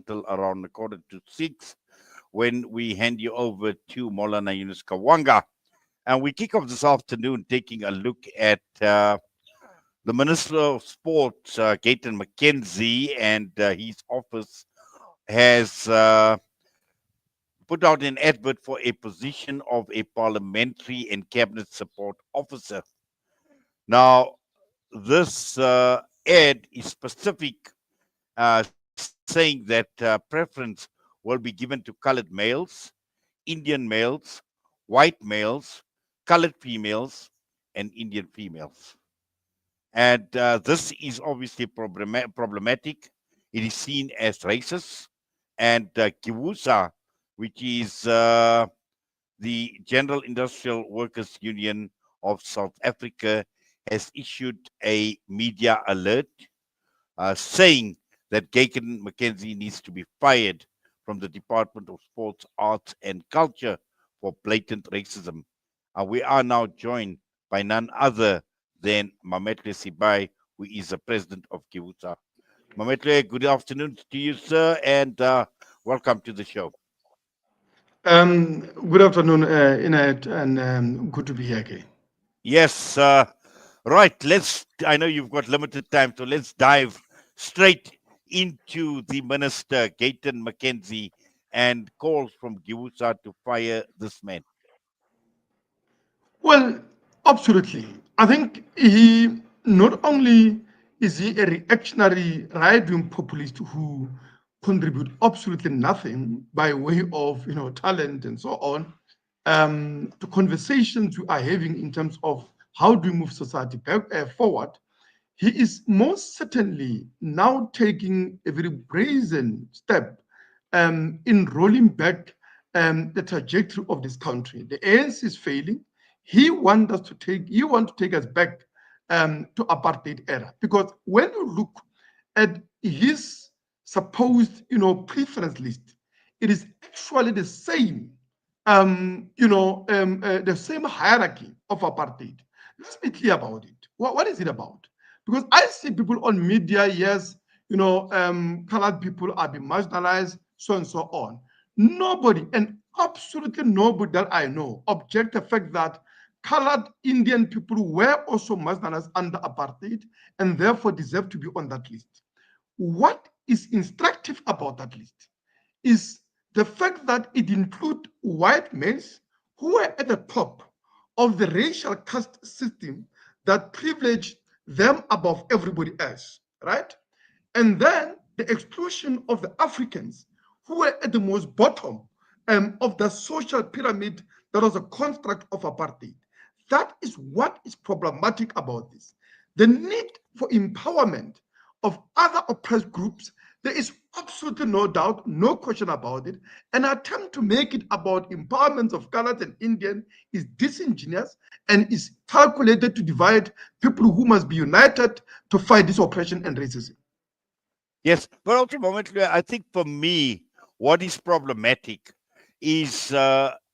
until around 5:45, when we hand you over to Molana Yunus Kawanga. And we kick off this afternoon taking a look at the Minister of Sports, Gayton McKenzie, and his office has put out an advert for a position of a parliamentary and cabinet support officer. Now, this ad is specific, saying that preference will be given to colored males, Indian males, white males, colored females, and Indian females. And this is obviously problematic. It is seen as racist. And GIWUSA, which is the General Industrial Workers Union of South Africa, has issued a media alert saying that Gayton McKenzie needs to be fired from the Department of Sports, Arts and Culture for blatant racism. We are now joined by none other than Mametlwe Sebei, who is the president of GIWUSA. Mametlwe, good afternoon to you, sir, and welcome to the show. Good afternoon, Inayat, and good to be here again. Yes, right. I know you've got limited time, so let's dive straight into the minister, Gayton McKenzie, and calls from GIWUSA to fire this man. Well, absolutely. I think he not only is he a reactionary right-wing populist who contribute absolutely nothing by way of talent and so on to conversations we are having in terms of how do we move society back forward. He is most certainly now taking a very brazen step in rolling back the trajectory of this country. The ANC is failing. He wants to take us back to apartheid era, because when you look at his supposed preference list, it is actually the same the same hierarchy of apartheid. Let's be clear about it. What is it about? Because I see people on media, yes, colored people are being marginalized, so and so on. Nobody, and absolutely nobody that I know, object the fact that colored Indian people were also marginalized under apartheid and therefore deserve to be on that list. What is instructive about that list is the fact that it includes white males who were at the top of the racial caste system that privileged them above everybody else, right? And then the exclusion of the Africans who were at the most bottom of the social pyramid that was a construct of apartheid. That is what is problematic about this. The need for empowerment of other oppressed groups, there is absolutely no doubt, no question about it. An attempt to make it about empowerment of colored and Indian is disingenuous and is calculated to divide people who must be united to fight this oppression and racism. Yes, but ultimately, I think for me, what is problematic is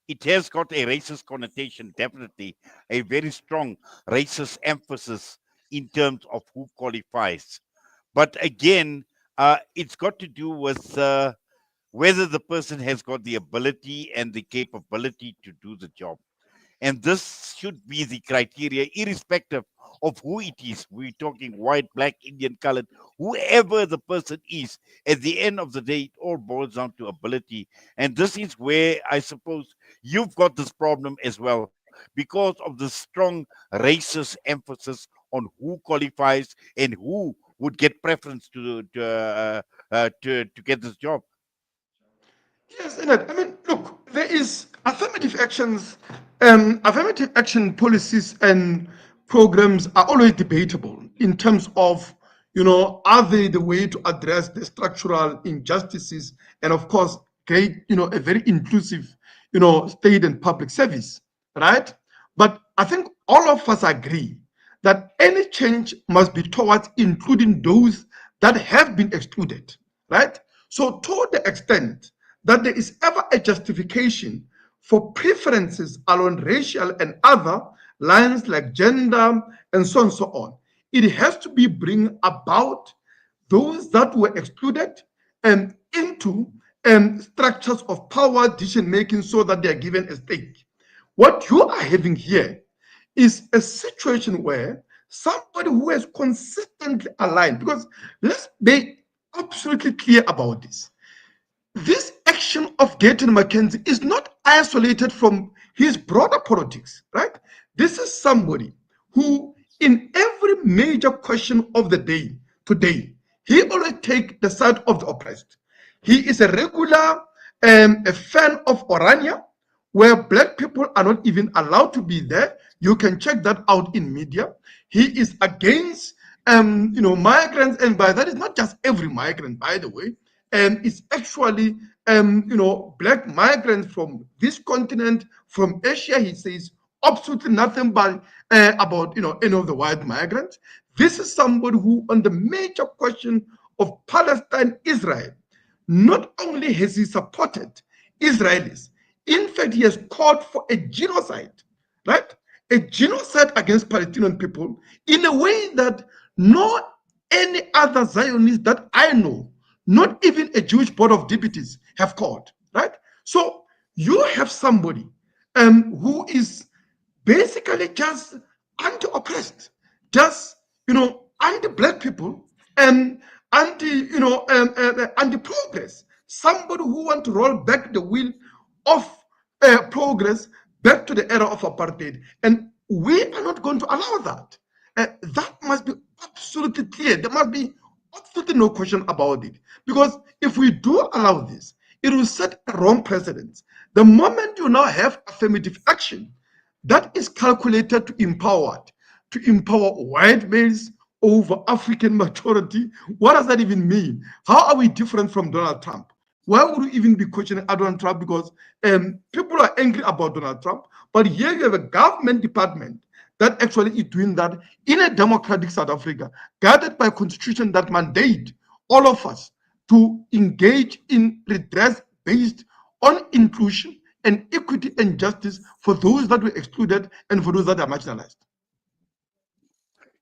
it has got a racist connotation, definitely, a very strong racist emphasis in terms of who qualifies. But again, it's got to do with whether the person has got the ability and the capability to do the job. And this should be the criteria, irrespective of who it is. We're talking white, black, Indian, colored, whoever the person is. At the end of the day, it all boils down to ability. And this is where I suppose you've got this problem as well, because of the strong racist emphasis on who qualifies and who would get preference to get this job. Yes, Ennett. I mean, look, there is affirmative action policies and programs are always debatable in terms of, are they the way to address the structural injustices and, of course, create, a very inclusive, state and public service, right? But I think all of us agree that any change must be towards including those that have been excluded, right? So to the extent that there is ever a justification for preferences along racial and other lines like gender and so on, it has to be bring about those that were excluded into structures of power, decision making, so that they are given a stake. What you are having here is a situation where somebody who has consistently aligned, because let's be absolutely clear about this. This action of Gayton McKenzie is not isolated from his broader politics, right? This is somebody who, in every major question of the day today, he always take the side of the oppressed. He is a regular a fan of Orania, where black people are not even allowed to be there. You can check that out in media. He is against migrants, and by that is not just every migrant, by the way. It's actually black migrants from this continent, from Asia. He says absolutely nothing but about any of the white migrants. This is somebody who, on the major question of Palestine, Israel, not only has he supported Israelis, in fact, he has called for a genocide, right? A genocide against Palestinian people in a way that no any other Zionist that I know, not even a Jewish board of deputies, have called, right? So you have somebody who is basically just anti-oppressed, just anti-black people, and anti-progress. Somebody who want to roll back the wheel of progress back to the era of apartheid, and we are not going to allow that. That must be absolutely clear. There must be absolutely no question about it, because if we do allow this, it will set a wrong precedent. The moment you now have affirmative action that is calculated to empower white males over African majority, what does that even mean? How are we different from Donald Trump? Why would we even be questioning Donald Trump? Because people are angry about Donald Trump, but here you have a government department that actually is doing that in a democratic South Africa, guided by a constitution that mandate all of us to engage in redress based on inclusion and equity and justice for those that were excluded and for those that are marginalized.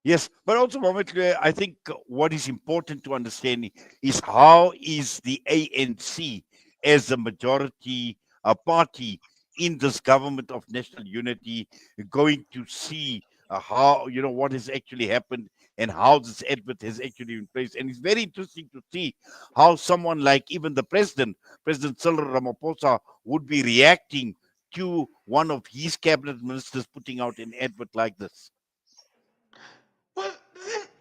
Yes, but also, Mametlwe, I think what is important to understand is how is the ANC as a majority party in this government of national unity going to see how, what has actually happened and how this advert has actually been placed. And it's very interesting to see how someone like even the President Cyril Ramaphosa, would be reacting to one of his cabinet ministers putting out an advert like this. Well,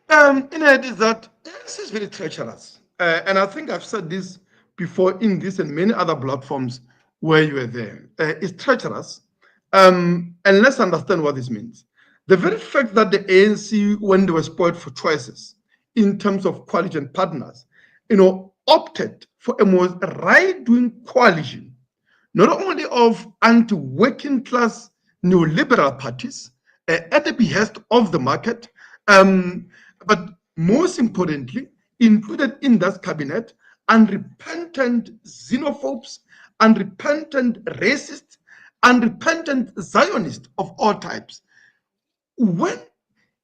the thing is that this is very treacherous. And I think I've said this before in this and many other platforms where you were there. It's treacherous. And let's understand what this means. The very fact that the ANC, when they were spoiled for choices in terms of coalition partners, opted for a more right-wing coalition, not only of anti-working class neoliberal parties at the behest of the market, but most importantly, included in that cabinet, unrepentant xenophobes, unrepentant racists, unrepentant Zionists of all types. When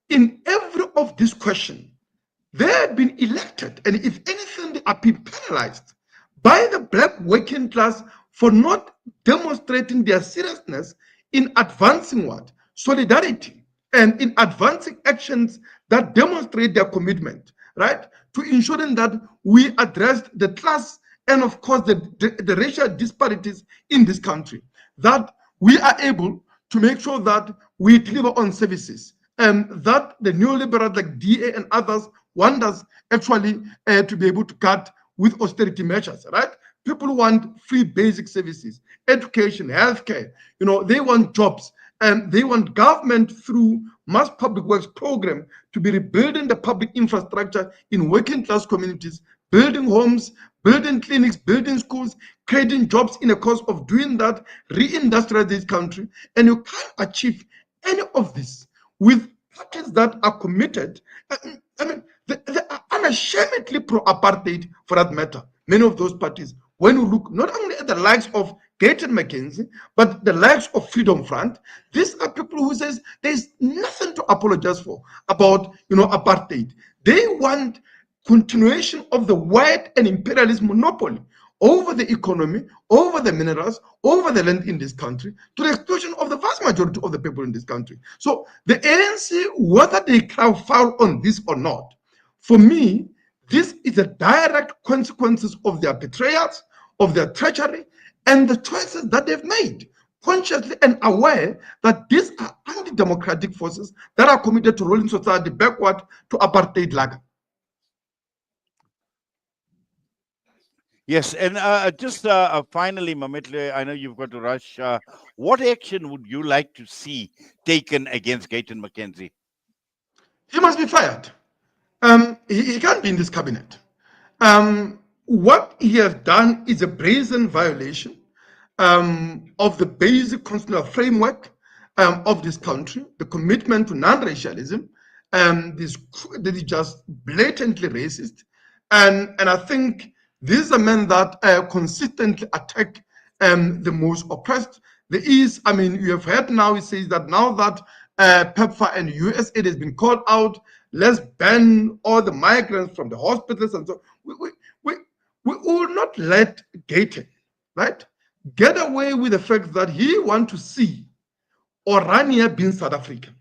in every of these questions, they have been elected, and if anything, they are being penalized by the black working class for not demonstrating their seriousness in advancing what? Solidarity, and in advancing actions that demonstrate their commitment, right? To ensuring that we address the class and, of course, the racial disparities in this country, that we are able to make sure that we deliver on services, that the neoliberals like DA and others want us actually to be able to cut with austerity measures, right? People want free basic services, education, healthcare. They want jobs, and they want government through mass public works program to be rebuilding the public infrastructure in working class communities, building homes, building clinics, building schools, creating jobs in the course of doing that, reindustrialize this country. And you can't achieve any of this with parties that are committed. They are unashamedly pro-apartheid, for that matter. Many of those parties, when you look not only at the likes of Gayton McKenzie, but the likes of Freedom Front, these are people who says there's nothing to apologize for about apartheid. They want continuation of the white and imperialist monopoly over the economy, over the minerals, over the land in this country, to the exclusion of the vast majority of the people in this country. So the ANC, whether they cry foul on this or not, for me, this is a direct consequences of their betrayals, of their treachery, and the choices that they've made, consciously and aware that these are anti-democratic forces that are committed to rolling society backward to apartheid lager. Yes, and just finally, Mametlwe, I know you've got to rush. What action would you like to see taken against Gayton McKenzie? He must be fired. He can't be in this cabinet. What he has done is a brazen violation of the basic constitutional framework of this country, the commitment to non-racialism. This is just blatantly racist, and I think this is a man that consistently attack the most oppressed. There is, I mean, you have heard now. He says that now that PEPFAR and USAID has been called out, let's ban all the migrants from the hospitals and so. We will not let Gayton, right, get away with the fact that he wants to see Orania being South African.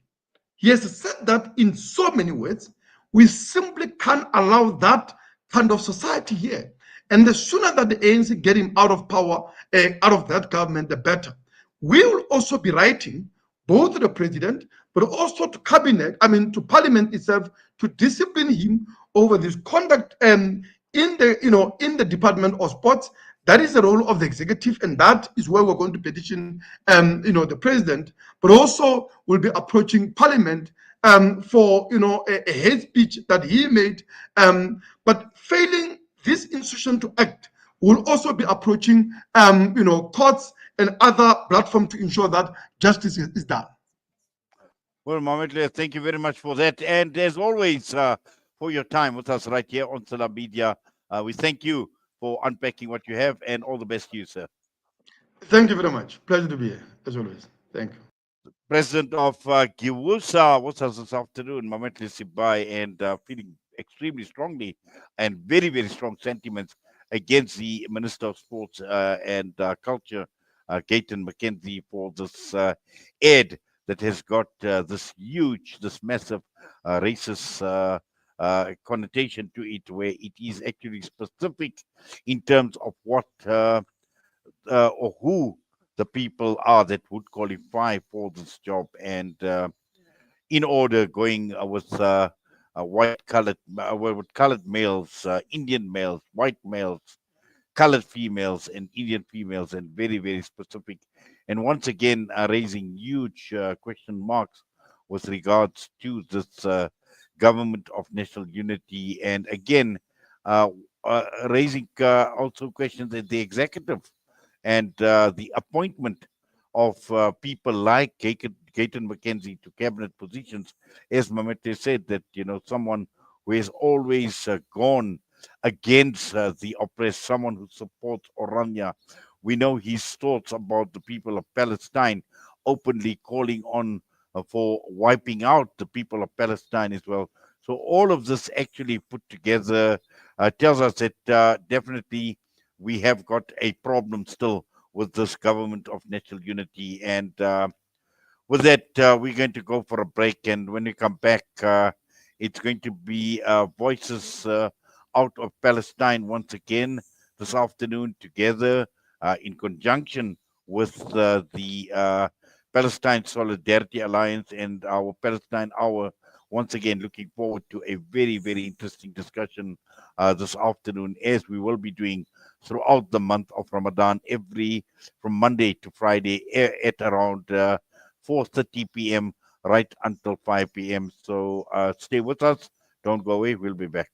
He has said that in so many words. We simply can't allow that kind of society here. And the sooner that the ANC get him out of power, out of that government, the better. We will also be writing both to the president, but also to cabinet, I mean to parliament itself, to discipline him over this conduct in the Department of Sports. That is the role of the executive, and that is where we're going to petition the president, but also we'll be approaching parliament for a hate speech that he made. But failing this institution to act, we'll also be approaching courts and other platforms to ensure that justice is done. Well, Mametlwe, thank you very much for that. And as always, for your time with us right here on Sala Media. We thank you for unpacking what you have, and all the best to you, sir. Thank you very much. Pleasure to be here, as always. Thank you. President of GIWUSA was us this afternoon, Mametlwe Sebei, and feeling extremely strongly and very, very strong sentiments against the Minister of Sports and Culture, Gayton McKenzie, for this ad that has got this massive racist connotation to it, where it is actually specific in terms of what or who the people are that would qualify for this job, and in order going with white colored with colored males, Indian males, white males, colored females, and Indian females, and very, very specific, and once again raising huge question marks with regards to this government of national unity, and again raising also questions at the executive and the appointment of people like Gayton McKenzie to cabinet positions, as Mametlwe said, that someone who has always gone against the oppressed, someone who supports Orania. We know his thoughts about the people of Palestine, openly calling on for wiping out the people of Palestine as well. So all of this actually put together tells us that definitely we have got a problem still with this government of national unity. And with that, we're going to go for a break. And when we come back, it's going to be voices out of Palestine once again this afternoon, together in conjunction with the Palestine Solidarity Alliance and our Palestine Hour. Once again, looking forward to a very, very interesting discussion this afternoon, as we will be doing throughout the month of Ramadan, from Monday to Friday at around 4:30 p.m. right until 5 p.m. So stay with us. Don't go away. We'll be back.